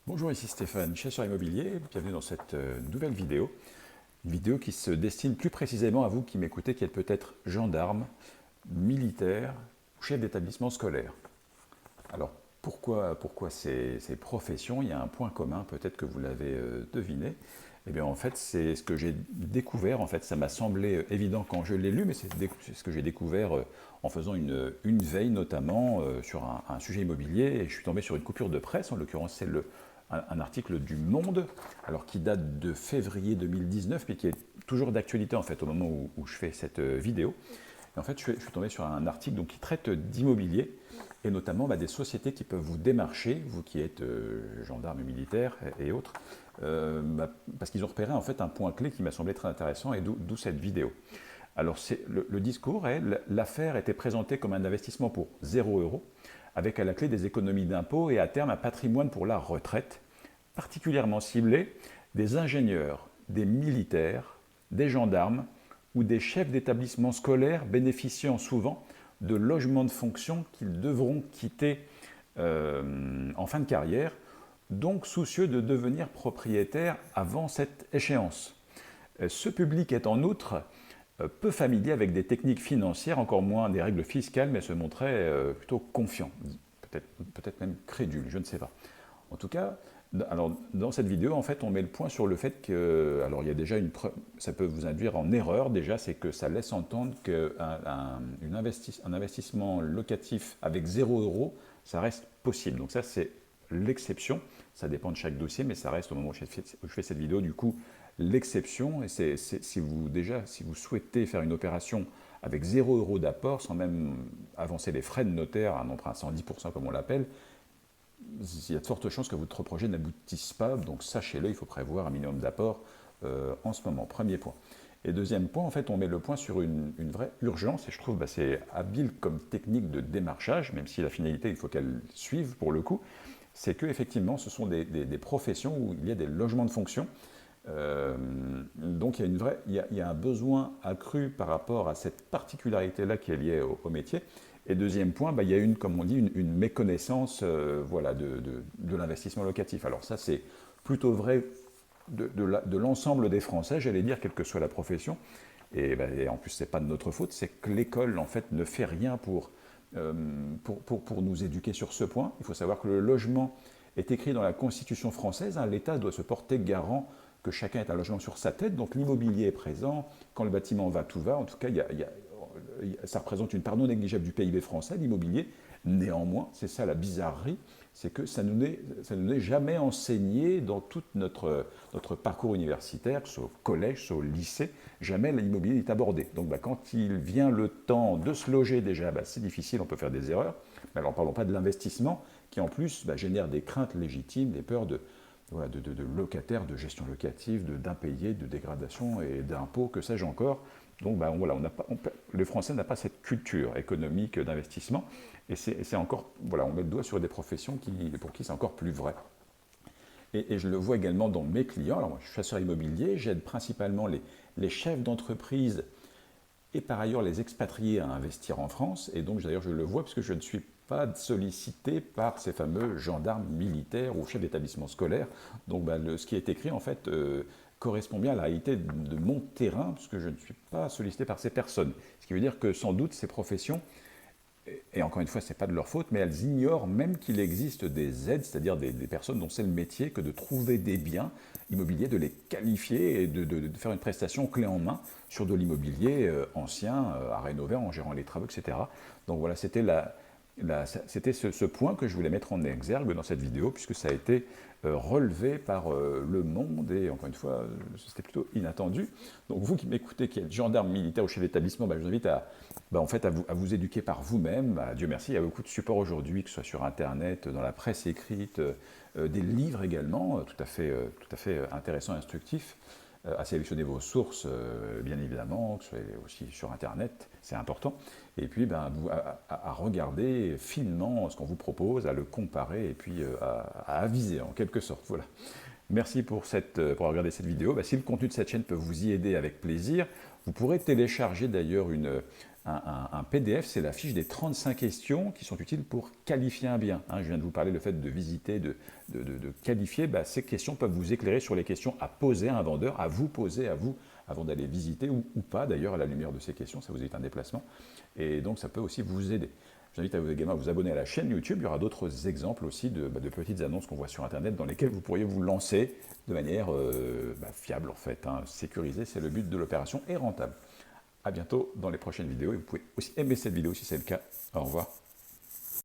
Bonjour, ici Stéphane, chasseur immobilier. Bienvenue dans cette nouvelle vidéo. Une vidéo qui se destine plus précisément à vous qui m'écoutez, qui êtes peut-être gendarme, militaire ou chef d'établissement scolaire. Alors, pourquoi ces professions? Il y a un point commun, peut-être que vous l'avez deviné. Eh bien, en fait, c'est ce que j'ai découvert. En fait, ça m'a semblé évident quand je l'ai lu, mais c'est ce que j'ai découvert en faisant une veille, notamment sur un sujet immobilier. Et je suis tombé sur une coupure de presse, en l'occurrence, c'est un article du Monde, alors qui date de février 2019, puis qui est toujours d'actualité, en fait, au moment où je fais cette vidéo. Et en fait, je suis tombé sur un article donc, qui traite d'immobilier, et notamment des sociétés qui peuvent vous démarcher, vous qui êtes gendarme militaire et autres, parce qu'ils ont repéré en fait un point clé qui m'a semblé très intéressant, et d'où cette vidéo. Alors le discours est, l'affaire était présentée comme un investissement pour 0 €, avec à la clé des économies d'impôts et à terme un patrimoine pour la retraite, particulièrement ciblé des ingénieurs, des militaires, des gendarmes ou des chefs d'établissements scolaires bénéficiant souvent de logements de fonction qu'ils devront quitter en fin de carrière, donc soucieux de devenir propriétaires avant cette échéance. Ce public est en outre peu familier avec des techniques financières, encore moins des règles fiscales, mais se montrait plutôt confiant, peut-être même crédule, je ne sais pas. En tout cas, alors, dans cette vidéo, en fait, on met le point sur le fait que, alors il y a déjà ça peut vous induire en erreur déjà, c'est que ça laisse entendre qu'un investissement locatif avec 0 €, ça reste possible. Donc ça, c'est l'exception. Ça dépend de chaque dossier, mais ça reste au moment où je fais cette vidéo, du coup, l'exception. Et si vous souhaitez faire une opération avec 0 € d'apport, sans même avancer les frais de notaire, un emprunt à 110% comme on l'appelle, il y a de fortes chances que votre projet n'aboutisse pas. Donc sachez-le, il faut prévoir un minimum d'apport en ce moment. Premier point. Et deuxième point, en fait, on met le point sur une vraie urgence, et je trouve c'est habile comme technique de démarchage, même si la finalité, il faut qu'elle suive pour le coup, c'est qu'effectivement, ce sont des professions où il y a des logements de fonction. Donc il y a un besoin accru par rapport à cette particularité-là qui est liée au métier. Et deuxième point, il y a comme on dit, une méconnaissance de l'investissement locatif. Alors ça, c'est plutôt vrai de l'ensemble des Français, j'allais dire, quelle que soit la profession. Et en plus, ce n'est pas de notre faute, c'est que l'école, en fait, ne fait rien pour nous éduquer sur ce point. Il faut savoir que le logement est écrit dans la Constitution française. L'État doit se porter garant que chacun ait un logement sur sa tête. Donc l'immobilier est présent. Quand le bâtiment va, tout va. En tout cas, ça représente une part non négligeable du PIB français, l'immobilier. Néanmoins, c'est ça la bizarrerie, c'est que ça ne nous est jamais enseigné dans tout notre parcours universitaire, que ce soit au collège, que ce soit au lycée, jamais l'immobilier n'est abordé. Donc quand il vient le temps de se loger déjà, c'est difficile, on peut faire des erreurs, mais alors parlons pas de l'investissement, qui en plus génère des craintes légitimes, des peurs de locataires, de gestion locative, d'impayés, de dégradation et d'impôts, que sais-je encore. Donc le Français n'a pas cette culture économique d'investissement, et c'est encore, on met le doigt sur des professions pour qui c'est encore plus vrai. Et je le vois également dans mes clients. Alors moi, je suis chasseur immobilier, j'aide principalement les chefs d'entreprise et par ailleurs les expatriés à investir en France. Et donc d'ailleurs je le vois parce que je ne suis pas sollicité par ces fameux gendarmes militaires ou chefs d'établissement scolaire. Donc ce qui est écrit en fait correspond bien à la réalité de mon terrain, puisque je ne suis pas sollicité par ces personnes. Ce qui veut dire que sans doute ces professions, et encore une fois, ce n'est pas de leur faute, mais elles ignorent même qu'il existe des aides, c'est-à-dire des personnes dont c'est le métier que de trouver des biens immobiliers, de les qualifier et de faire une prestation clé en main sur de l'immobilier ancien à rénover en gérant les travaux, etc. Donc voilà, c'était ce point que je voulais mettre en exergue dans cette vidéo, puisque ça a été relevé par Le Monde, et encore une fois, c'était plutôt inattendu. Donc vous qui m'écoutez, qui êtes gendarme militaire ou chef d'établissement, je vous invite à vous éduquer par vous-même. Dieu merci, il y a beaucoup de supports aujourd'hui, que ce soit sur Internet, dans la presse écrite, des livres également, tout à fait intéressants et instructifs, à sélectionner vos sources, bien évidemment, que ce soit aussi sur Internet, c'est important, et puis à regarder finement ce qu'on vous propose, à le comparer, et puis à aviser en quelque sorte. Voilà. Merci pour pour regarder cette vidéo. Bah, si le contenu de cette chaîne peut vous y aider, avec plaisir, vous pourrez télécharger d'ailleurs un PDF, c'est la fiche des 35 questions qui sont utiles pour qualifier un bien. Hein, je viens de vous parler le fait de visiter, de qualifier. Bah, ces questions peuvent vous éclairer sur les questions à poser à un vendeur, à vous poser à vous, avant d'aller visiter, ou pas d'ailleurs, à la lumière de ces questions, ça vous évite un déplacement. Et donc ça peut aussi vous aider. J'invite également à vous abonner à la chaîne YouTube. Il y aura d'autres exemples aussi de petites annonces qu'on voit sur Internet dans lesquelles vous pourriez vous lancer de manière fiable en fait, hein, sécurisée. C'est le but de l'opération et rentable. À bientôt dans les prochaines vidéos et vous pouvez aussi aimer cette vidéo si c'est le cas. Au revoir.